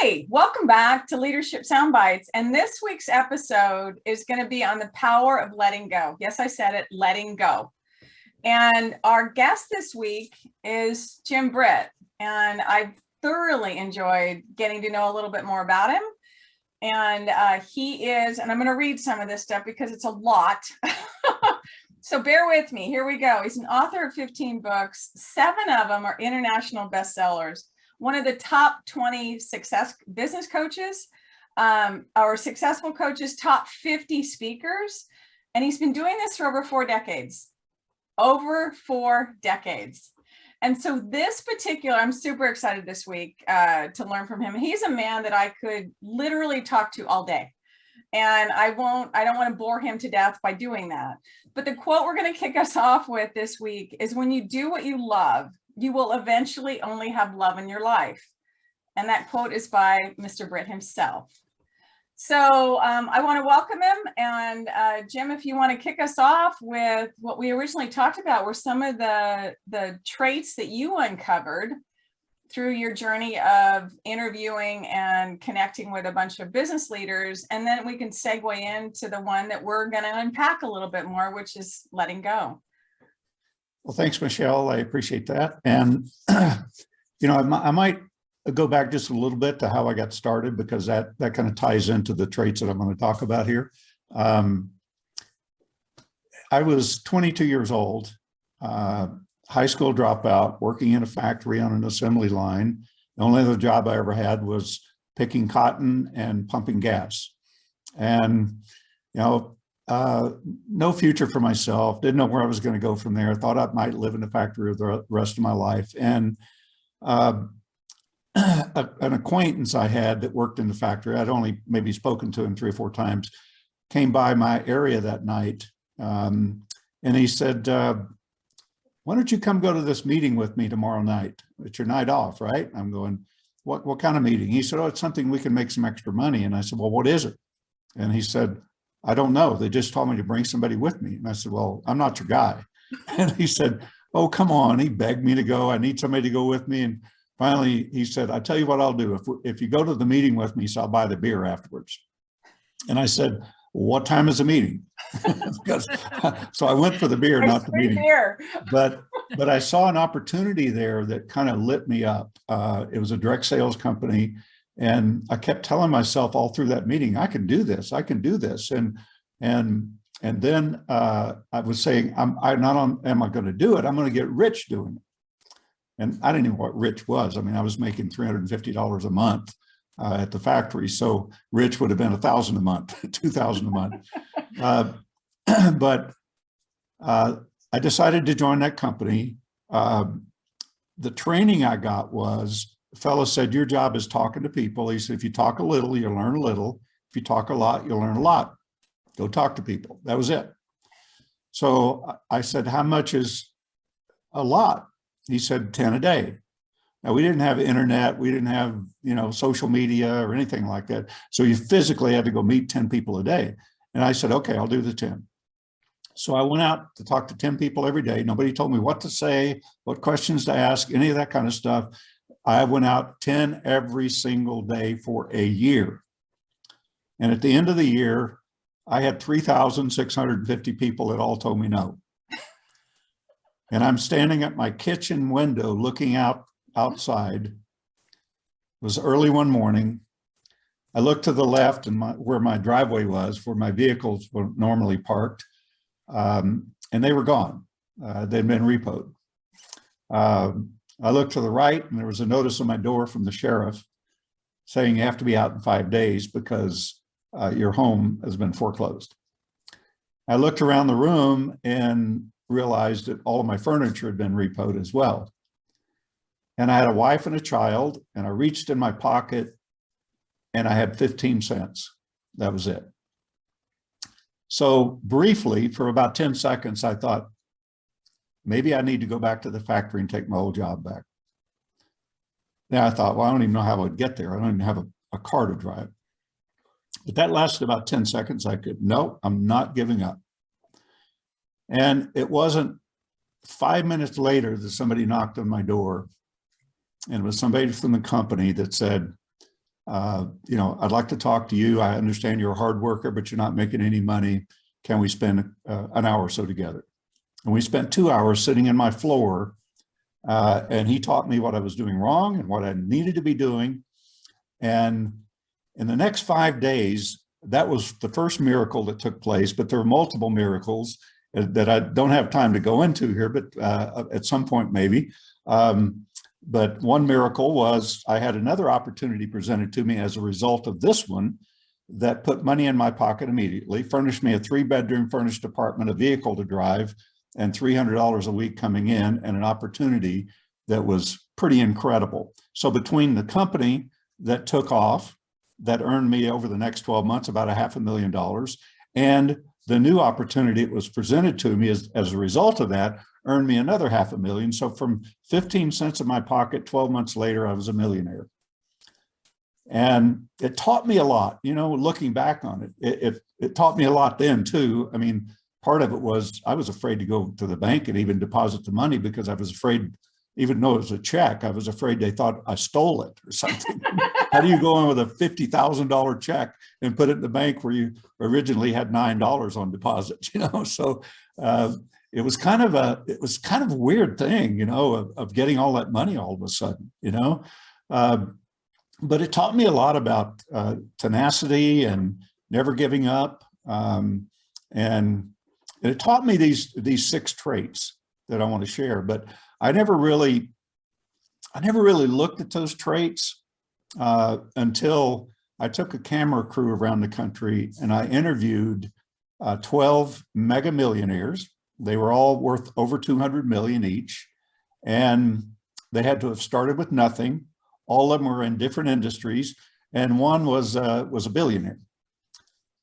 Hey, welcome back to Leadership Soundbites. And this week's episode is going to be on the power of letting go. Yes, I said it, letting go. And our guest this week is Jim Britt. And I've thoroughly enjoyed getting to know a little bit more about him. And he is, and I'm going to read some of this stuff because it's a lot. So bear with me. Here we go. He's an author of 15 books. 7 of them are international bestsellers. One of the top 20 success business coaches, or successful coaches, top 50 speakers. And he's been doing this for over 4 decades. Over 4 decades. And so this particular, I'm super excited this week to learn from him. He's a man that I could literally talk to all day. And I don't want to bore him to death by doing that. But the quote we're going to kick us off with this week is, when you do what you love, you will eventually only have love in your life. And that quote is by Mr. Britt himself. So I want to welcome him. And Jim, if you want to kick us off with what we originally talked about, were some of the traits that you uncovered through your journey of interviewing and connecting with a bunch of business leaders. And then we can segue into the one that we're going to unpack a little bit more, which is letting go. Well, thanks, Michelle. I appreciate that. And, I might go back just a little bit to how I got started, because that kind of ties into the traits that I'm going to talk about here. I was 22 years old, high school dropout, working in a factory on an assembly line. The only other job I ever had was picking cotton and pumping gas. And, no future for myself, didn't know where I was going to go from there. Thought I might live in a factory the rest of my life. And an acquaintance I had that worked in the factory, I'd only maybe spoken to him 3 or 4 times, came by my area that night. And he said, why don't you come go to this meeting with me tomorrow night? It's your night off, right? I'm going, what kind of meeting? He said, oh, it's something we can make some extra money. And I said, well, what is it? And he said, I don't know. They just told me to bring somebody with me. And I said, well, I'm not your guy. And he said, oh, come on. He begged me to go. I need somebody to go with me. And finally, he said, I tell you what I'll do. If you go to the meeting with me, so I'll buy the beer afterwards. And I said, well, what time is the meeting? So I went for the beer, not the meeting. Beer. But I saw an opportunity there that kind of lit me up. It was a direct sales company. And I kept telling myself all through that meeting, I can do this, I can do this. And then I was saying, am I going to do it? I'm going to get rich doing it. And I didn't know what rich was. I mean, I was making $350 a month at the factory. So rich would have been $1,000 a month, $2,000 a month. But I decided to join that company. The training I got was, the fellow said, your job is talking to people. He said, if you talk a little, you'll learn a little. If you talk a lot, you'll learn a lot. Go talk to people. That was it. So I said, how much is a lot? He said, 10 a day. Now, we didn't have internet. We didn't have, social media or anything like that. So you physically had to go meet 10 people a day. And I said, okay, I'll do the 10. So I went out to talk to 10 people every day. Nobody told me what to say, what questions to ask, any of that kind of stuff. I went out 10 every single day for a year. And at the end of the year, I had 3,650 people that all told me no. And I'm standing at my kitchen window looking outside. It was early one morning. I looked to the left and where my driveway was, where my vehicles were normally parked, and they were gone. They'd been repoed. I looked to the right, and there was a notice on my door from the sheriff saying you have to be out in 5 days because your home has been foreclosed. I looked around the room and realized that all of my furniture had been repoed as well. And I had a wife and a child, and I reached in my pocket and I had 15 cents. That was it. So briefly, for about 10 seconds, I thought, maybe I need to go back to the factory and take my old job back. Then I thought, well, I don't even know how I would get there. I don't even have a car to drive. But that lasted about 10 seconds. I could, no, I'm not giving up. And it wasn't 5 minutes later that somebody knocked on my door, and it was somebody from the company that said, I'd like to talk to you. I understand you're a hard worker, but you're not making any money. Can we spend an hour or so together? And we spent 2 hours sitting in my floor, and he taught me what I was doing wrong and what I needed to be doing. And in the next 5 days, that was the first miracle that took place, but there were multiple miracles that I don't have time to go into here, but at some point maybe. But one miracle was I had another opportunity presented to me as a result of this one that put money in my pocket immediately, furnished me a 3-bedroom furnished apartment, a vehicle to drive, and $300 a week coming in, and an opportunity that was pretty incredible. So between the company that took off, that earned me over the next 12 months about $500,000, and the new opportunity that was presented to me as a result of that earned me another $500,000. So from 15 cents in my pocket, 12 months later, I was a millionaire. And it taught me a lot, looking back on it. It taught me a lot then too. I mean, part of it was I was afraid to go to the bank and even deposit the money because I was afraid, even though it was a check, I was afraid they thought I stole it or something. How do you go in with a $50,000 check and put it in the bank where you originally had $9 on deposit? So it was kind of a weird thing, of getting all that money all of a sudden, but it taught me a lot about tenacity and never giving up, and it taught me these 6 traits that I want to share. But I never really looked at those traits until I took a camera crew around the country and I interviewed 12 mega millionaires. They were all worth over 200 million each, and they had to have started with nothing. All of them were in different industries, and one was a billionaire.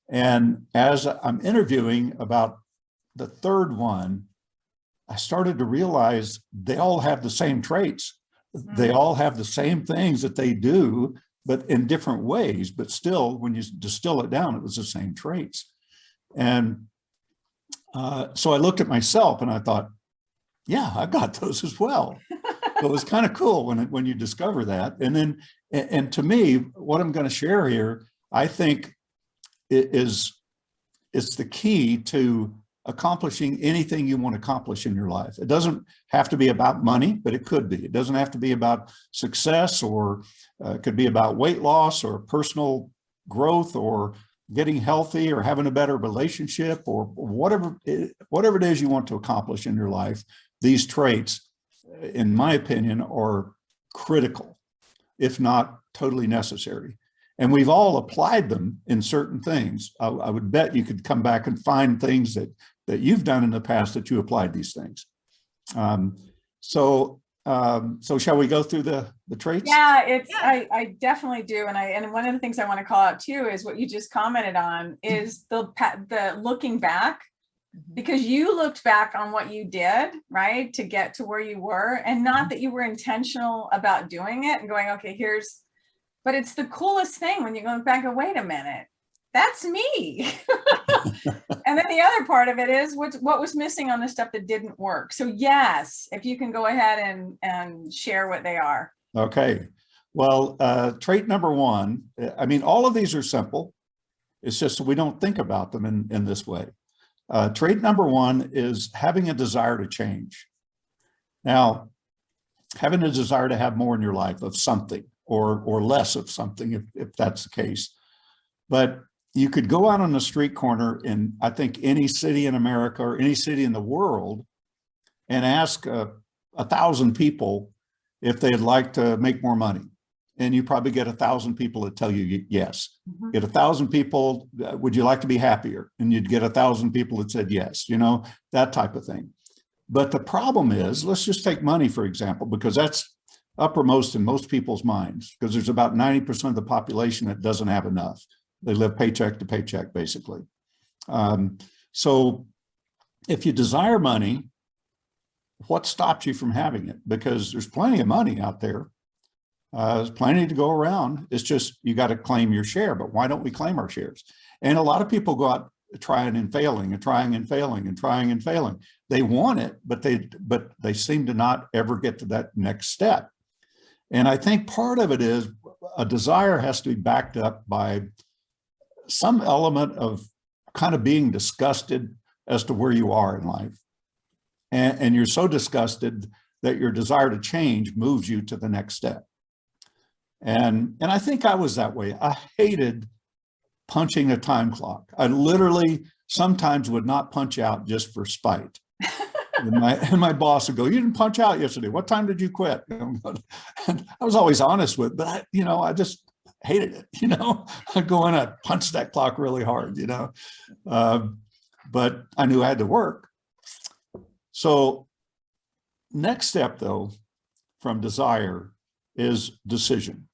And as I'm interviewing about the third one, I started to realize they all have the same traits. They all have the same things that they do, but in different ways. But still, when you distill it down, it was the same traits. And so I looked at myself and I thought, yeah, I got those as well. So it was kind of cool when you discover that. And then, and to me, what I'm going to share here, I think it's the key to accomplishing anything you want to accomplish in your life. It doesn't have to be about money, but it could be. It doesn't have to be about success, or it could be about weight loss or personal growth or getting healthy or having a better relationship or whatever it is you want to accomplish in your life. These traits, in my opinion, are critical, if not totally necessary. And we've all applied them in certain things. I would bet you could come back and find things that you've done in the past that you applied these things. So shall we go through the traits? Yeah, I definitely do. And one of the things I want to call out too is what you just commented on is the looking back, because you looked back on what you did, right, to get to where you were, and not that you were intentional about doing it and going, okay, but it's the coolest thing when you go back and wait a minute, that's me. And then the other part of it is what was missing on the stuff that didn't work. So yes, if you can go ahead and share what they are. Okay. Well, trait number 1, I mean, all of these are simple. It's just we don't think about them in this way. Trait number 1 is having a desire to change. Now, having a desire to have more in your life of something, or less of something, if that's the case. But you could go out on the street corner in, I think, any city in America or any city in the world and ask 1,000 people if they'd like to make more money. And you probably get 1,000 people that tell you yes. Get 1,000 people, would you like to be happier? And you'd get 1,000 people that said yes, that type of thing. But the problem is, let's just take money, for example, because that's uppermost in most people's minds, because there's about 90% of the population that doesn't have enough. They live paycheck to paycheck, basically. So if you desire money, what stops you from having it? Because there's plenty of money out there. There's plenty to go around. It's just, you got to claim your share. But why don't we claim our shares? And a lot of people go out trying and failing and trying and failing and trying and failing. They want it, but they seem to not ever get to that next step. And I think part of it is a desire has to be backed up by some element of kind of being disgusted as to where you are in life. And you're so disgusted that your desire to change moves you to the next step. And I think I was that way. I hated punching a time clock. I literally sometimes would not punch out just for spite. And my boss would go, "You didn't punch out yesterday. What time did you quit?" And I was always honest with, but I just hated it. I'd go in, I'd punch that clock really hard, but I knew I had to work. So next step, though, from desire is decision.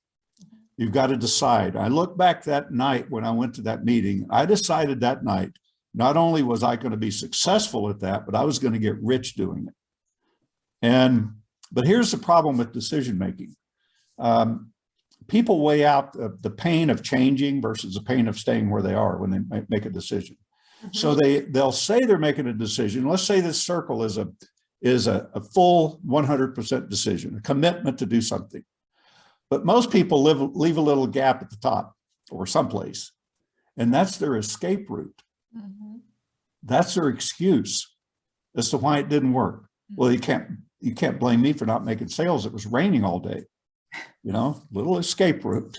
You've got to decide. I look back that night when I went to that meeting, I decided that night, not only was I going to be successful at that, but I was going to get rich doing it. But here's the problem with decision making. People weigh out the pain of changing versus the pain of staying where they are when they make a decision. Mm-hmm. So they'll say they're making a decision. Let's say this circle is a full 100% decision, a commitment to do something. But most people leave a little gap at the top or someplace, and that's their escape route. Mm-hmm. That's their excuse as to why it didn't work. Mm-hmm. Well, you can't blame me for not making sales. It was raining all day, little escape route,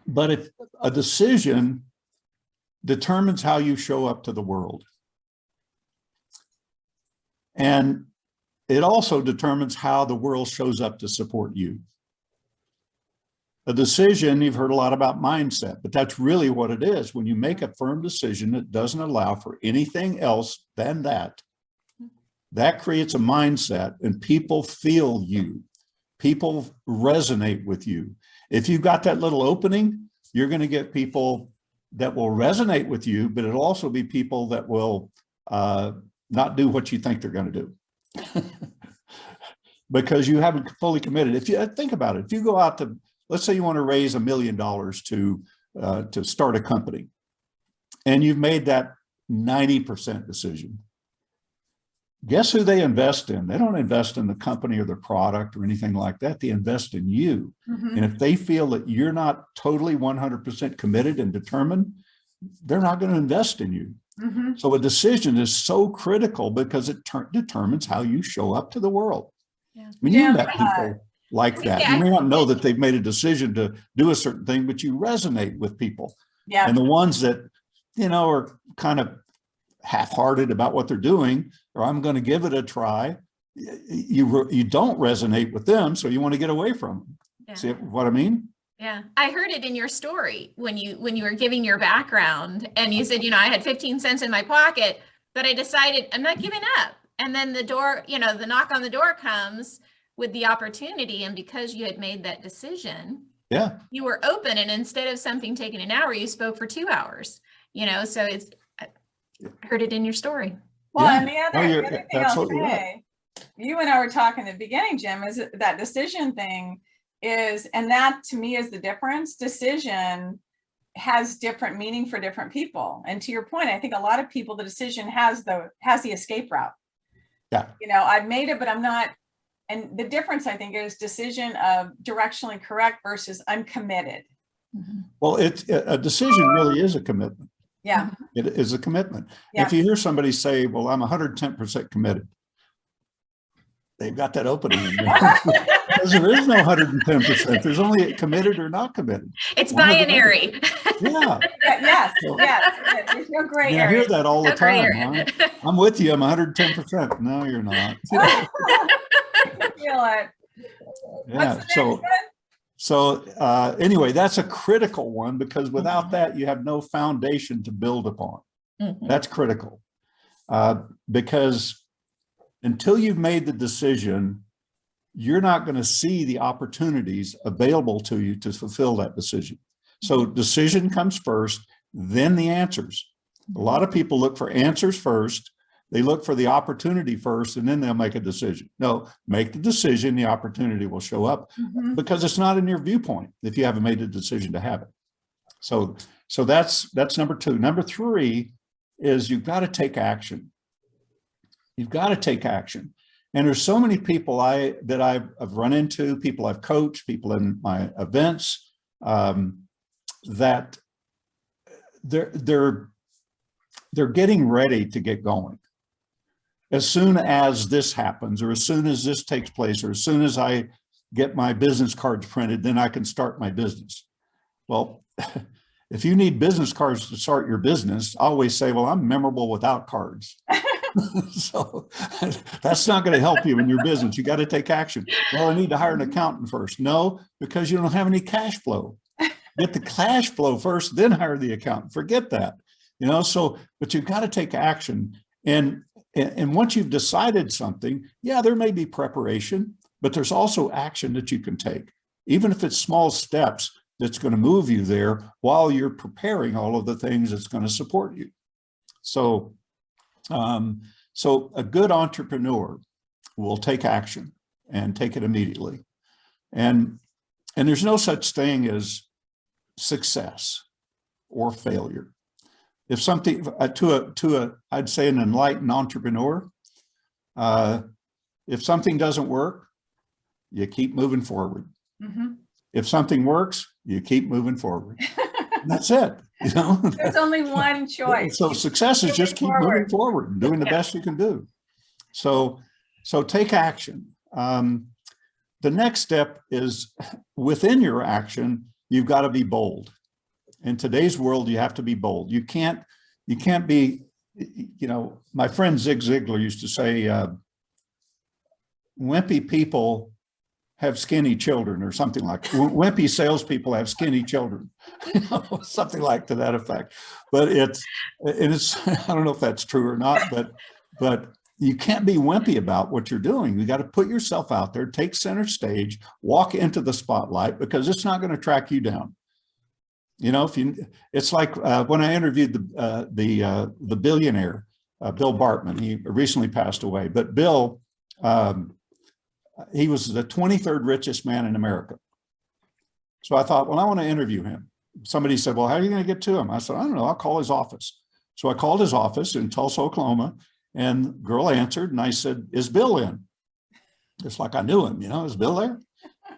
but if a decision determines how you show up to the world, and it also determines how the world shows up to support you. A decision, you've heard a lot about mindset, but that's really what it is. When you make a firm decision that doesn't allow for anything else than that, that creates a mindset, and people feel you. People resonate with you. If you've got that little opening, you're going to get people that will resonate with you, but it'll also be people that will not do what you think they're going to do. Because you haven't fully committed. If you think about it, if you go out to, let's say you want to raise $1 million to start a company, and you've made that 90% decision, guess who they invest in? They don't invest in the company or the product or anything like that. They invest in you. Mm-hmm. And if they feel that you're not totally 100% committed and determined, they're not going to invest in you. Mm-hmm. So a decision is so critical because it determines how you show up to the world. Yeah. I mean, you met people like that. Yeah. You may not know that they've made a decision to do a certain thing, but you resonate with people. Yeah. And the ones that, are kind of half-hearted about what they're doing, or I'm going to give it a try, you don't resonate with them, so you want to get away from them. Yeah. See what I mean? Yeah, I heard it in your story when you were giving your background, and you said, I had 15 cents in my pocket, but I decided I'm not giving up. And then the door, the knock on the door comes with the opportunity. And because you had made that decision, yeah, you were open. And instead of something taking an hour, you spoke for 2 hours, so I heard it in your story. Well, yeah. And the other thing I'll say, right. You and I were talking at the beginning, Jim, is that decision thing and that to me is the difference. Decision has different meaning for different people. And to your point, I think a lot of people, the decision has the escape route. Yeah. I've made it, but I'm not. And the difference, I think, is decision of directionally correct versus I'm committed. Mm-hmm. Well, a decision really is a commitment. Yeah. It is a commitment. Yeah. If you hear somebody say, well, I'm 110% committed, they've got that opening in there. Because there is no 110%. There's only committed or not committed. It's binary. Yeah. Yes. Yes. There's no gray area. I hear that all the time. Huh? I'm with you. I'm 110%. No, you're not. I feel it. Yeah. So anyway, that's a critical one, because without that, you have no foundation to build upon. Mm-hmm. That's critical. Because until you've made the decision, you're not going to see the opportunities available to you to fulfill that decision. So decision comes first, then the answers. A lot of people look for answers first. They look for the opportunity first, and then they'll make a decision. No, make the decision, the opportunity will show up, because it's not in your viewpoint if you haven't made a decision to have it. So that's number two. Number three is you've got to take action. You've got to take action. And there's so many people that I've run into, people I've coached, people in my events, that they're getting ready to get going. As soon as this happens, or as soon as this takes place, or as soon as I get my business cards printed, then I can start my business. Well, if you need business cards to start your business, I always say, well, I'm memorable without cards. So that's not going to help you in your business. You got to take action. Well, I need to hire an accountant first. No, because you don't have any cash flow. Get the cash flow first, then hire the accountant. Forget that, you know, so, but you've got to take action. And once you've decided something, yeah, there may be preparation, but there's also action that you can take, even if it's small steps that's going to move you there while you're preparing all of the things that's going to support you. So, so a good entrepreneur will take action and take it immediately. And there's no such thing as success or failure. If something I'd say an enlightened entrepreneur, if something doesn't work, you keep moving forward. Mm-hmm. If something works, you keep moving forward. That's it. You know, there's only one choice. So success is just keep moving forward and doing the best you can do. So take action. The next step is within your action, you've got to be bold. In today's world, you have to be bold. You can't be, you know, my friend Zig Ziglar used to say, wimpy people have skinny children, or something like that. Wimpy salespeople have skinny children, you know, something like to that effect. But it's, I don't know if that's true or not, but you can't be wimpy about what you're doing. You got to put yourself out there, take center stage, walk into the spotlight, because it's not going to track you down. You know, it's like when I interviewed the billionaire, Bill Bartman. He recently passed away, but Bill, he was the 23rd richest man in America. So I thought, well, I want to interview him. Somebody said, well, how are you going to get to him? I said, I don't know, I'll call his office. So I called his office in Tulsa, Oklahoma, and the girl answered, and I said, is Bill in? Just like I knew him, you know, is Bill there?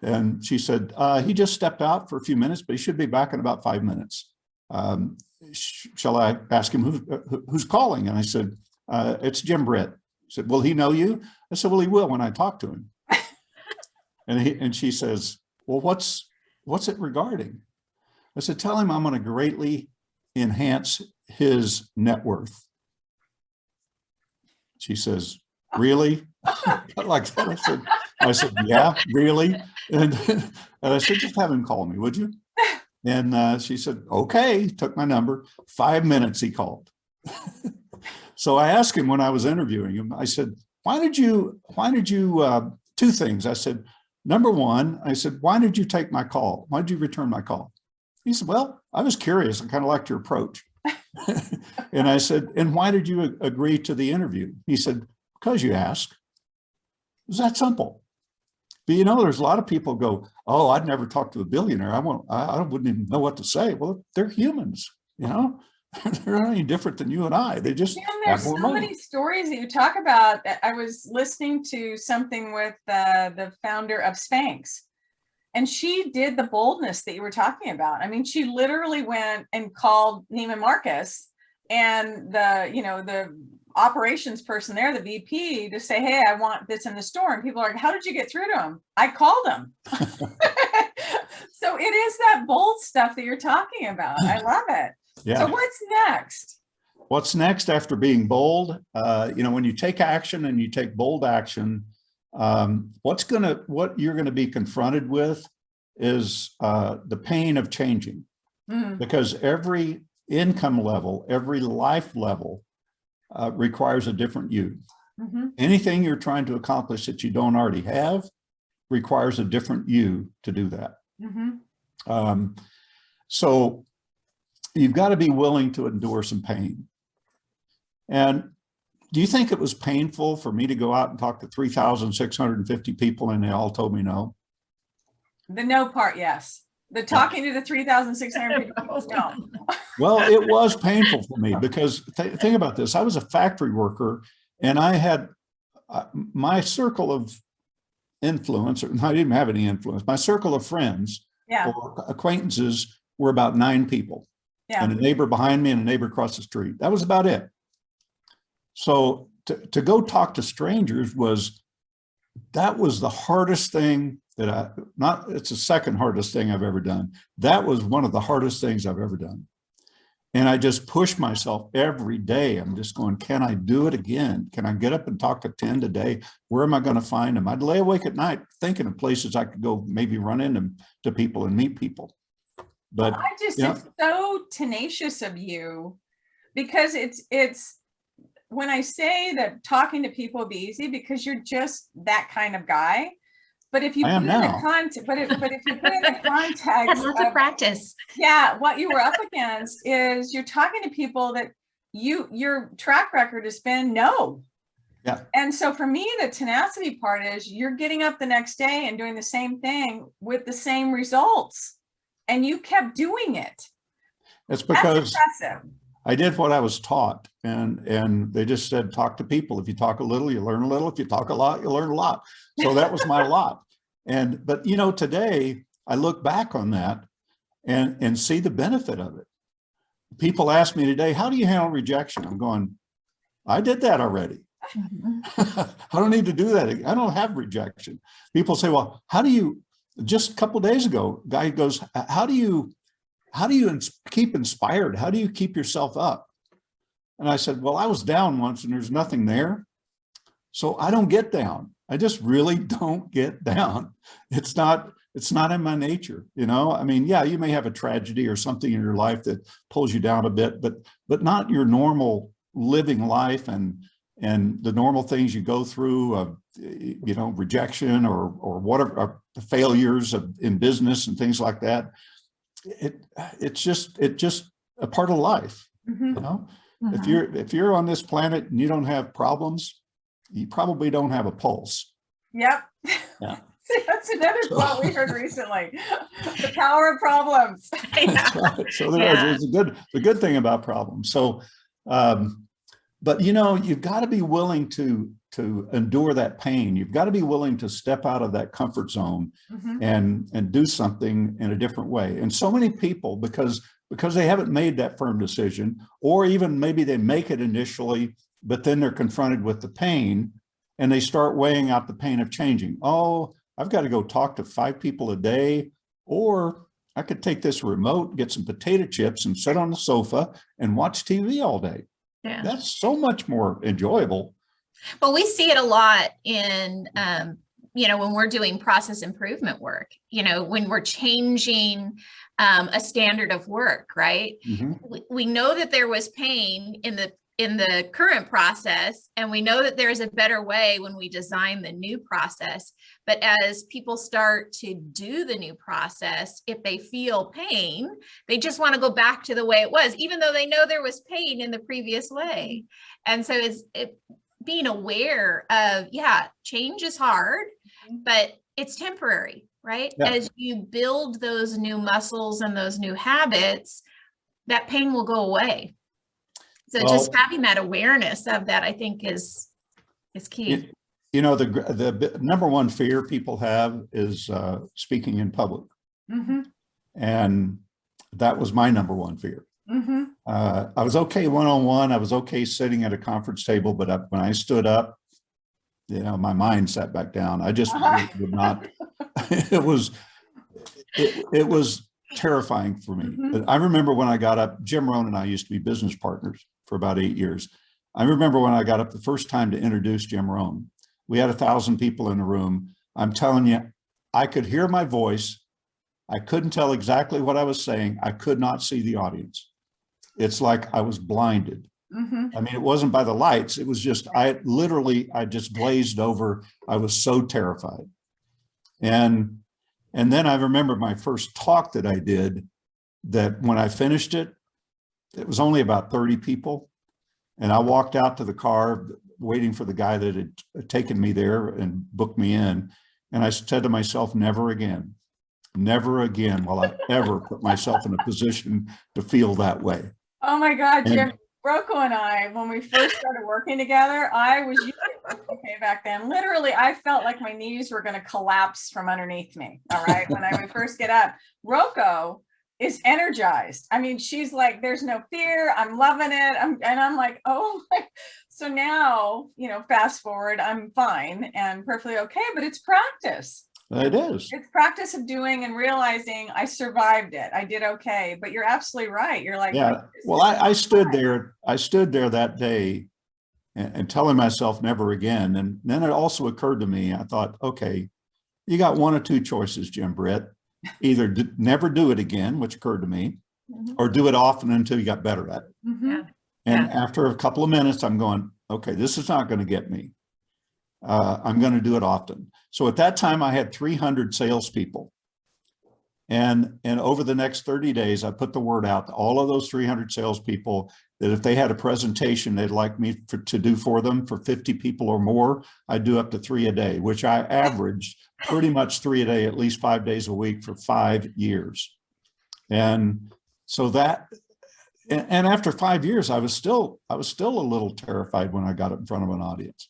And she said, he just stepped out for a few minutes, but he should be back in about 5 minutes. Shall I ask him who's calling? And I said, it's Jim Britt. He said, will he know you? I said, well, he will when I talk to him. And she says, well, what's it regarding? I said, tell him I'm going to greatly enhance his net worth. She says, really? Like that. I said, yeah, really? And I said, just have him call me, would you? And she said, okay, took my number. 5 minutes he called. So I asked him when I was interviewing him, I said, why did you, two things. I said, number one, I said, why did you take my call? Why did you return my call? He said, well, I was curious. I kind of liked your approach. And I said, and why did you agree to the interview? He said, because you asked. It was that simple. But you know, there's a lot of people go, oh, I'd never talk to a billionaire. I wouldn't even know what to say. Well, they're humans, you know, they're not any different than you and I. They just there's so many stories that you talk about. I was listening to something with the founder of Spanx, and she did the boldness that you were talking about. I mean, she literally went and called Neiman Marcus and the operations person there, the VP, to say, hey, I want this in the store. And people are like, how did you get through to him? I called him. So it is that bold stuff that you're talking about. I love it. Yeah. So what's next? What's next after being bold? When you take action and you take bold action, what you're going to be confronted with is the pain of changing. Mm-hmm. Because every income level, every life level requires a different you. Mm-hmm. Anything you're trying to accomplish that you don't already have requires a different you to do that. Mm-hmm. So you've got to be willing to endure some pain. And do you think it was painful for me to go out and talk to 3,650 people and they all told me no? The no part, yes. The talking to the 3,600 people, no. Well, it was painful for me because think about this. I was a factory worker and I had my circle of influence, or I didn't have any influence, my circle of friends or acquaintances were about 9 people. And a neighbor behind me and a neighbor across the street. That was about it. So to go talk to strangers that was the hardest thing that it's the second hardest thing I've ever done. That was one of the hardest things I've ever done. And I just push myself every day. I'm just going, can I do it again? Can I get up and talk to 10 today? Where am I going to find them? I'd lay awake at night thinking of places I could go, maybe run into people and meet people. But I just, it's so tenacious of you, because it's when I say that talking to people would be easy, because you're just that kind of guy. But if you put in the context, but if you put in the context of practice, what you were up against is you're talking to people that your track record has been no. Yeah. And so for me, the tenacity part is you're getting up the next day and doing the same thing with the same results. And you kept doing it. It's because that's impressive. I did what I was taught, and they just said, talk to people. If you talk a little, you learn a little. If you talk a lot, you learn a lot. So that was my lot. But today I look back on that and see the benefit of it. People ask me today, how do you handle rejection? I'm going, I did that already. I don't need to do that. I don't have rejection. People say, well, how do you? Just a couple of days ago, a guy goes, how do you keep inspired? How do you keep yourself up? And I said, well, I was down once and there's nothing there. So I don't get down. I just really don't get down. It's not in my nature. I mean, yeah, you may have a tragedy or something in your life that pulls you down a bit, but not your normal living life and the normal things you go through, rejection or whatever, failures in business and things like that. It's just a part of life. Mm-hmm. If you're on this planet and you don't have problems, you probably don't have a pulse. Yep. Yeah. That's another quote we heard recently. The power of problems. That's right. So there's a good thing about problems. So, but you've got to be willing to endure that pain. You've got to be willing to step out of that comfort zone and do something in a different way. And so many people, because they haven't made that firm decision, or even maybe they make it initially, but then they're confronted with the pain and they start weighing out the pain of changing. Oh, I've got to go talk to 5 people a day, or I could take this remote, get some potato chips and sit on the sofa and watch TV all day. Yeah. That's so much more enjoyable. Well, we see it a lot in, when we're doing process improvement work, when we're changing a standard of work, right? Mm-hmm. We know that there was pain in the current process, and we know that there's a better way when we design the new process. But as people start to do the new process, if they feel pain, they just want to go back to the way it was, even though they know there was pain in the previous way. And so being aware of, change is hard, but it's temporary, right? Yeah. As you build those new muscles and those new habits, that pain will go away. So just having that awareness of that, I think is key. The number one fear people have is speaking in public. Mm-hmm. And that was my number one fear. Mm-hmm. I was okay one-on-one. I was okay sitting at a conference table, but when I stood up, my mind sat back down. I just would not. It was terrifying for me. Mm-hmm. But I remember when I got up, Jim Rohn and I used to be business partners for about 8 years. I remember when I got up the first time to introduce Jim Rohn. We had 1,000 people in the room. I'm telling you, I could hear my voice. I couldn't tell exactly what I was saying. I could not see the audience. It's like I was blinded. Mm-hmm. I mean, it wasn't by the lights. It was just, I just glazed over. I was so terrified. And then I remember my first talk that I did, that when I finished it, it was only about 30 people. And I walked out to the car waiting for the guy that had taken me there and booked me in. And I said to myself, never again will I ever put myself in a position to feel that way. Oh my God, Jim, Roko and I, when we first started working together, I was using okay back then. Literally, I felt like my knees were going to collapse from underneath me. All right. When I would first get up, Roko is energized. I mean, she's like, there's no fear. I'm loving it. I'm like, oh my. So now, fast forward, I'm fine and perfectly okay, but it's practice. It is. It's practice of doing and realizing I survived it. I did okay, but you're absolutely right. You're like, yeah. Well, I stood there. I stood there that day and telling myself never again. And then it also occurred to me, I thought, okay, you got one or two choices, Jim Britt. Either never do it again, which occurred to me, or do it often until you got better at it. Yeah. And after a couple of minutes, I'm going, okay, this is not going to get me. I'm going to do it often. So at that time, I had 300 salespeople. And over the next 30 days, I put the word out to all of those 300 salespeople that if they had a presentation they'd like me to do for them for 50 people or more, I'd do up to 3 a day, which I averaged pretty much 3 a day, at least 5 days a week for 5 years. And so and after 5 years, I was still a little terrified when I got up in front of an audience.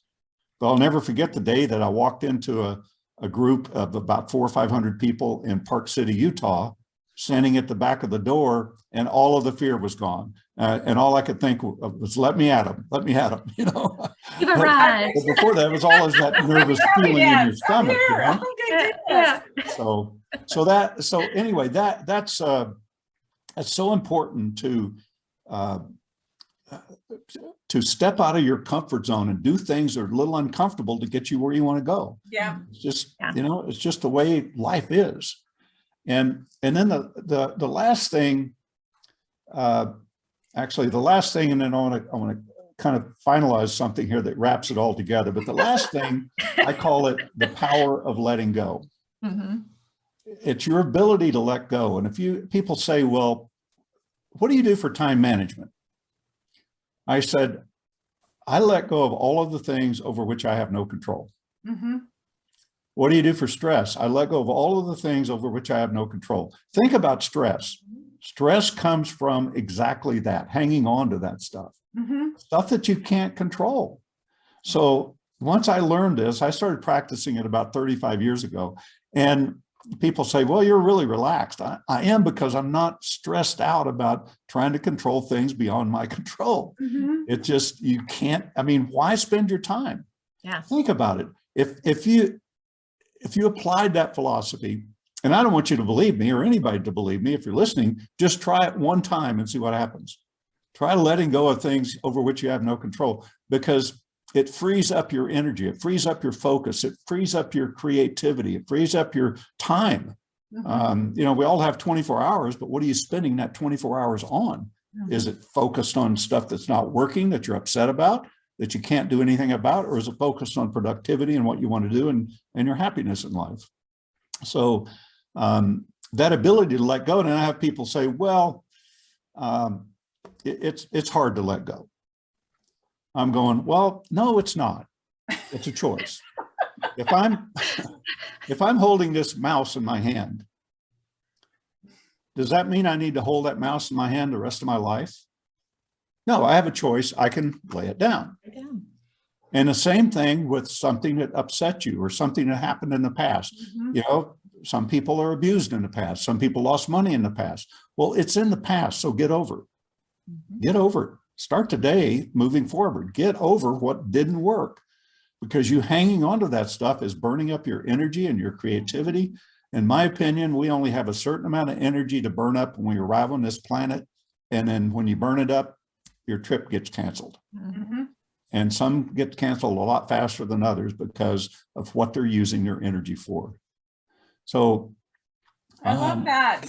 But I'll never forget the day that I walked into a group of about 400 or 500 people in Park City, Utah, standing at the back of the door, and all of the fear was gone. And all I could think was, let me at them, let me at them, You've arrived. But before that, it was always that nervous feeling in your stomach. Yeah. So anyway, that's so important to step out of your comfort zone and do things that are a little uncomfortable to get you where you want to go. Yeah. It's just, it's just the way life is. And then the last thing, actually the last thing, and then I want to kind of finalize something here that wraps it all together. But the last thing, I call it the power of letting go. Mm-hmm. It's your ability to let go. And if people say, well, what do you do for time management? I said, I let go of all of the things over which I have no control. Mm-hmm. What do you do for stress? I let go of all of the things over which I have no control. Think about stress. Stress comes from exactly that, hanging on to that stuff, stuff that you can't control. So once I learned this, I started practicing it about 35 years ago. And people say, well, you're really relaxed. I am, because I'm not stressed out about trying to control things beyond my control. It just, you can't, why spend your time? Yeah. Think about it. If you applied that philosophy, and I don't want you to believe me or anybody to believe me, if you're listening, just try it one time and see what happens. Try letting go of things over which you have no control, because it frees up your energy. It frees up your focus. It frees up your creativity. It frees up your time. We all have 24 hours, but what are you spending that 24 hours on? Is it focused on stuff that's not working, that you're upset about, that you can't do anything about, or is it focused on productivity and what you want to do and your happiness in life? So that ability to let go, and I have people say, well, it's hard to let go. I'm going, well, no, it's not. It's a choice. If I'm holding this mouse in my hand, does that mean I need to hold that mouse in my hand the rest of my life? No, I have a choice. I can lay it down. And the same thing with something that upset you or something that happened in the past. Some people are abused in the past. Some people lost money in the past. Well, it's in the past, so get over it. Get over it. Start today moving forward. Get over what didn't work, because you hanging on to that stuff is burning up your energy and your creativity. In my opinion, we only have a certain amount of energy to burn up when we arrive on this planet. And then when you burn it up, your trip gets canceled. And some get canceled a lot faster than others because of what they're using their energy for. So I love that.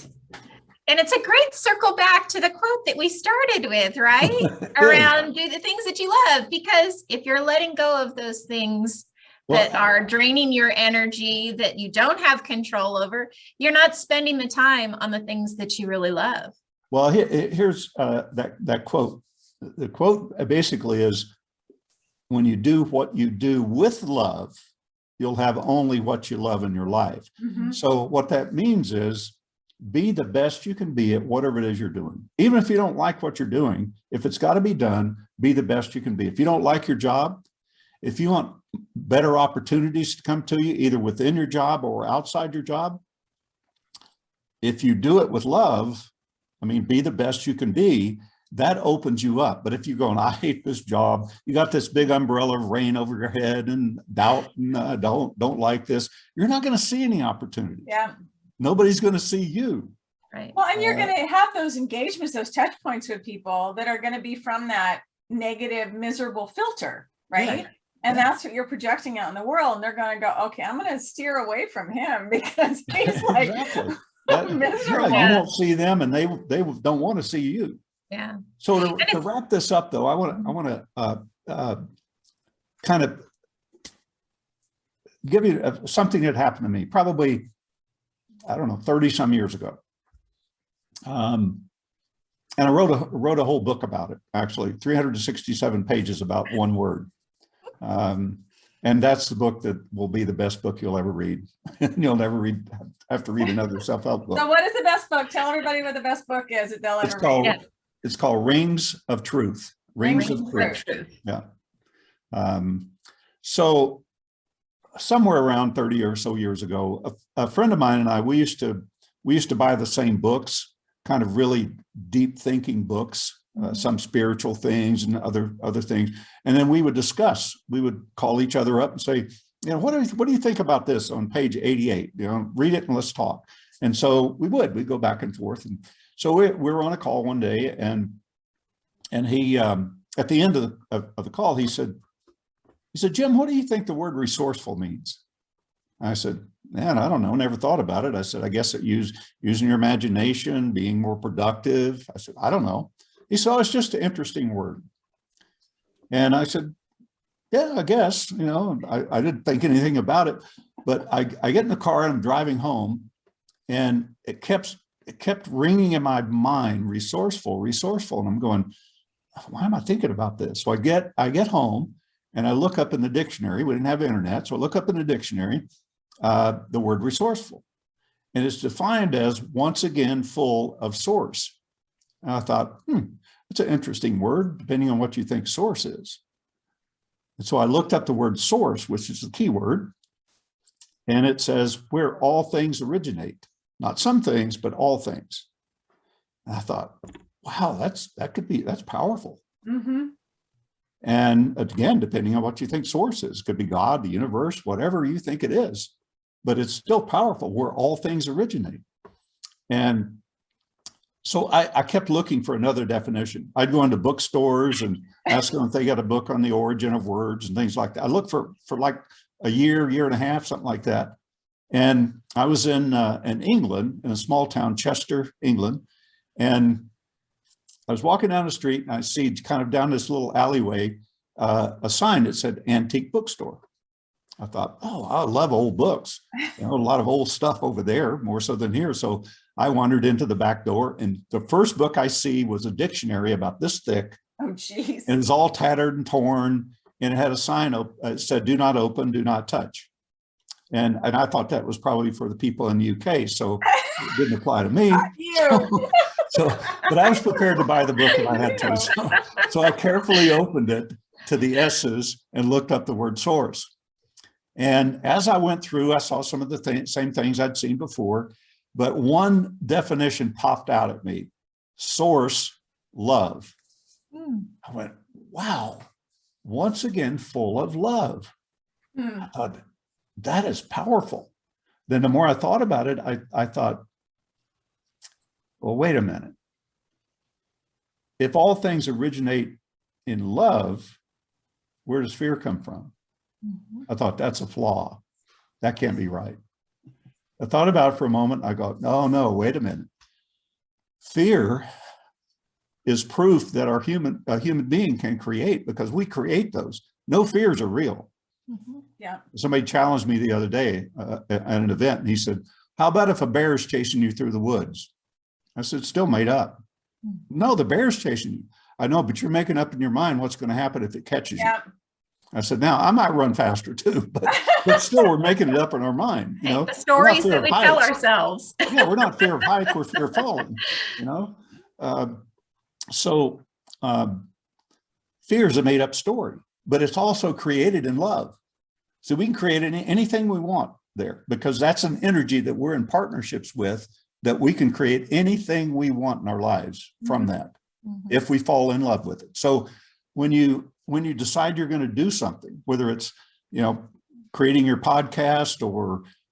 And it's a great circle back to the quote that we started with, right? Around do the things that you love, because if you're letting go of those things that are draining your energy, that you don't have control over, you're not spending the time on the things that you really love. Well, here's that quote. The quote basically is, when you do what you do with love, you'll have only what you love in your life. So what that means is, be the best you can be at whatever it is you're doing. Even if you don't like what you're doing, if it's got to be done, be the best you can be. If you don't like your job, if you want better opportunities to come to you, either within your job or outside your job, if you do it with love, I mean, be the best you can be, that opens you up. But if you're going, I hate this job, you got this big umbrella of rain over your head and doubt, and don't like this, you're not going to see any opportunities. Yeah. Nobody's going to see you. Right. Well, and you're going to have those engagements, those touch points with people that are going to be from that negative, miserable filter, right? Yeah. And that's what you're projecting out in the world. And they're going to go, okay, I'm going to steer away from him because he's like Exactly. miserable. You won't see them, and they don't want to see you. Yeah. So to wrap this up, though, I want to kind of give you something that happened to me probably, I don't know, 30 some years ago. And I wrote a whole book about it, actually, 367 pages about one word. And that's the book that will be the best book you'll ever read. You'll never have to read another self-help book. So what is the best book? Tell everybody what the best book is that they'll ever read. It's called Rings of Truth. Rings of Truth. Yeah. So somewhere around 30 or so years ago, a friend of mine and I, we used to buy the same books, kind of really deep thinking books, some spiritual things and other things. And then we would discuss, we would call each other up and say, you know, what do you think about this on page 88? You know, read it and let's talk. And so we'd go back and forth. And so we were on a call one day, and he, at the end of the call, he said, Jim, what do you think the word resourceful means? I said, man, I don't know. Never thought about it. I said, I guess it using your imagination, being more productive. I said, I don't know. He said, it's just an interesting word. And I said, yeah, I guess, you know, I didn't think anything about it, but I get in the car and I'm driving home, and it kept ringing in my mind, resourceful. And I'm going, why am I thinking about this? So I get home and I look up in the dictionary. We didn't have internet. So I look up in the dictionary, the word resourceful, and it's defined as once again, full of source. And I thought, it's an interesting word, depending on what you think source is. And so I looked up the word source, which is the key word, and it says where all things originate, not some things, but all things. And I thought, wow, that's powerful. Mm-hmm. And again, depending on what you think source is, could be God, the universe, whatever you think it is, but it's still powerful, where all things originate. And so I kept looking for another definition. I'd go into bookstores and ask them if they got a book on the origin of words and things like that. I looked for like a year and a half, something like that. And I was in England, in a small town, Chester, England. And I was walking down the street, and I see kind of down this little alleyway, a sign that said antique bookstore. I thought, oh, I love old books. You know, a lot of old stuff over there, more so than here. So I wandered into the back door, and the first book I see was a dictionary about this thick. Oh, geez. And it was all tattered and torn, and it had a sign that said, do not open, do not touch. And I thought that was probably for the people in the UK, so it didn't apply to me. But I was prepared to buy the book if I had to. So I carefully opened it to the S's and looked up the word source. And as I went through, I saw some of the same things I'd seen before, but one definition popped out at me: source, love. I went, wow, once again, full of love. I thought, that is powerful. Then the more I thought about it, I thought, well, wait a minute. If all things originate in love, where does fear come from? I thought, that's a flaw. That can't be right. I thought about it for a moment. I go, no, wait a minute. Fear is proof that a human being can create, because we create those. No fears are real. Yeah. Somebody challenged me the other day at an event, and he said, how about if a bear is chasing you through the woods? I said, still made up. No, the bear's chasing you. I know, but you're making up in your mind what's going to happen if it catches you. I said, now I might run faster too, but still we're making it up in our mind, you know. The stories that we tell heights. ourselves. Yeah, we're not fear of heights, we're fear of falling, you know. So fear is a made up story, but it's also created in love. So we can create anything we want there, because that's an energy that we're in partnerships with, that we can create anything we want in our lives from that, if we fall in love with it. So when you decide you're going to do something, whether it's, you know, creating your podcast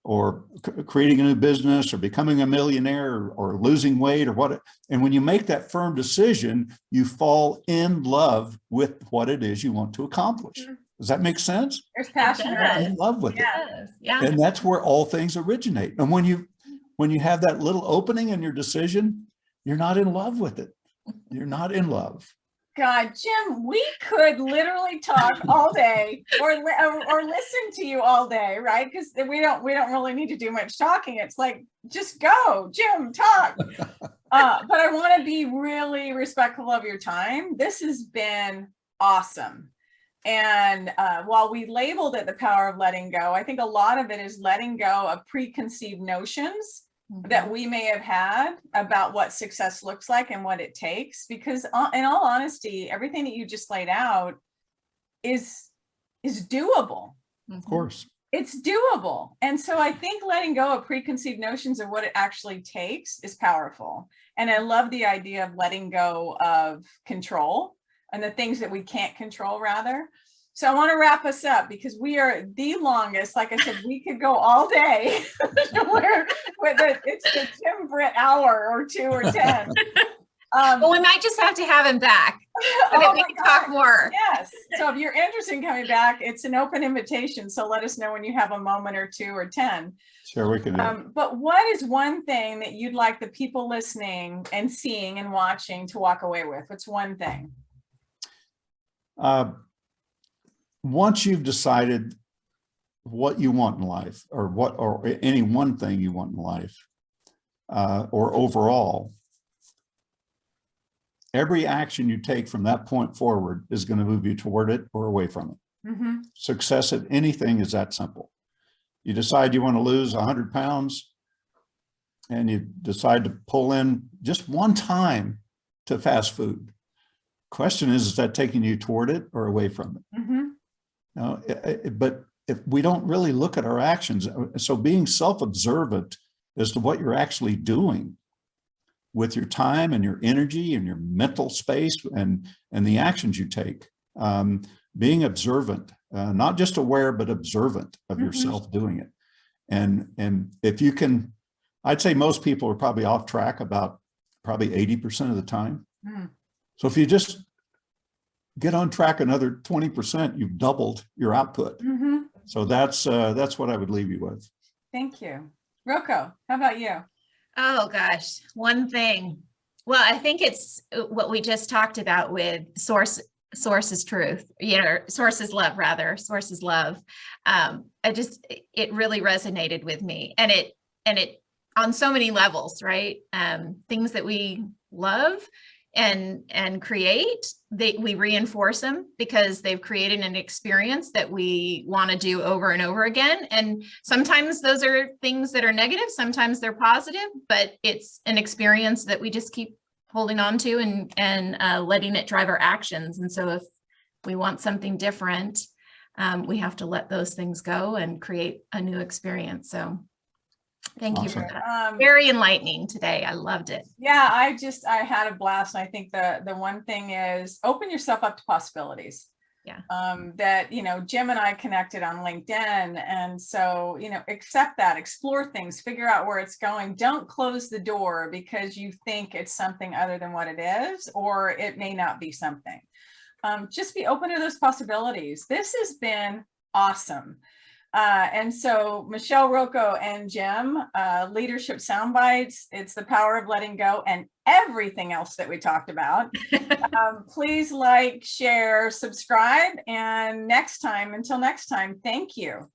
or creating a new business or becoming a millionaire or losing weight or what, and when you make that firm decision, you fall in love with what it is you want to accomplish. Does that make sense? There's passion. In love with it. Yeah. And that's where all things originate. And when you have that little opening in your decision, you're not in love with it. You're not in love. God, Jim, we could literally talk all day or listen to you all day, right? Because we don't really need to do much talking. It's like, just go, Jim, talk. But I want to be really respectful of your time. This has been awesome. And while we labeled it the power of letting go, I think a lot of it is letting go of preconceived notions that we may have had about what success looks like and what it takes. Because in all honesty, everything that you just laid out is doable. Of course. It's doable. And so I think letting go of preconceived notions of what it actually takes is powerful. And I love the idea of letting go of control and the things that we can't control, rather. So I want to wrap us up, because we are the longest. Like I said, we could go all day. It's the Jim Britt hour or 2 or 10. Well, we might just have to have him back. We can talk more. Yes. So if you're interested in coming back, it's an open invitation. So let us know when you have a moment or 2 or 10. Sure, we can do. But what is one thing that you'd like the people listening and seeing and watching to walk away with? What's one thing? Once you've decided what you want in life, or any one thing you want in life, or overall, every action you take from that point forward is going to move you toward it or away from it. Success at anything is that simple. You decide you want to lose 100 pounds and you decide to pull in just one time to fast food. Question is that taking you toward it or away from it? No, but if we don't really look at our actions, so being self-observant as to what you're actually doing with your time and your energy and your mental space and the actions you take, being observant, not just aware, but observant of yourself doing it. And if you can, I'd say most people are probably off track about probably 80% of the time. So if you just get on track another 20%, you've doubled your output. So that's what I would leave you with. Thank you. Roko, how about you? Oh gosh, one thing. Well, I think it's what we just talked about with source is truth, source is love, rather. Source is love. It really resonated with me, and it on so many levels, right? Things that we love and create, we reinforce them because they've created an experience that we want to do over and over again. And sometimes those are things that are negative, sometimes they're positive, but it's an experience that we just keep holding on to and letting it drive our actions. And so if we want something different, we have to let those things go and create a new experience. So thank you for that. Very enlightening today. I loved it. Yeah, I had a blast. I think the one thing is open yourself up to possibilities. Yeah. That, Jim and I connected on LinkedIn. And so, accept that, explore things, figure out where it's going. Don't close the door because you think it's something other than what it is, or it may not be something. Just be open to those possibilities. This has been awesome. And so Michele, Roko, and Jim, Leadership Soundbites, it's the power of letting go, and everything else that we talked about. Please like, share, subscribe, and until next time, thank you.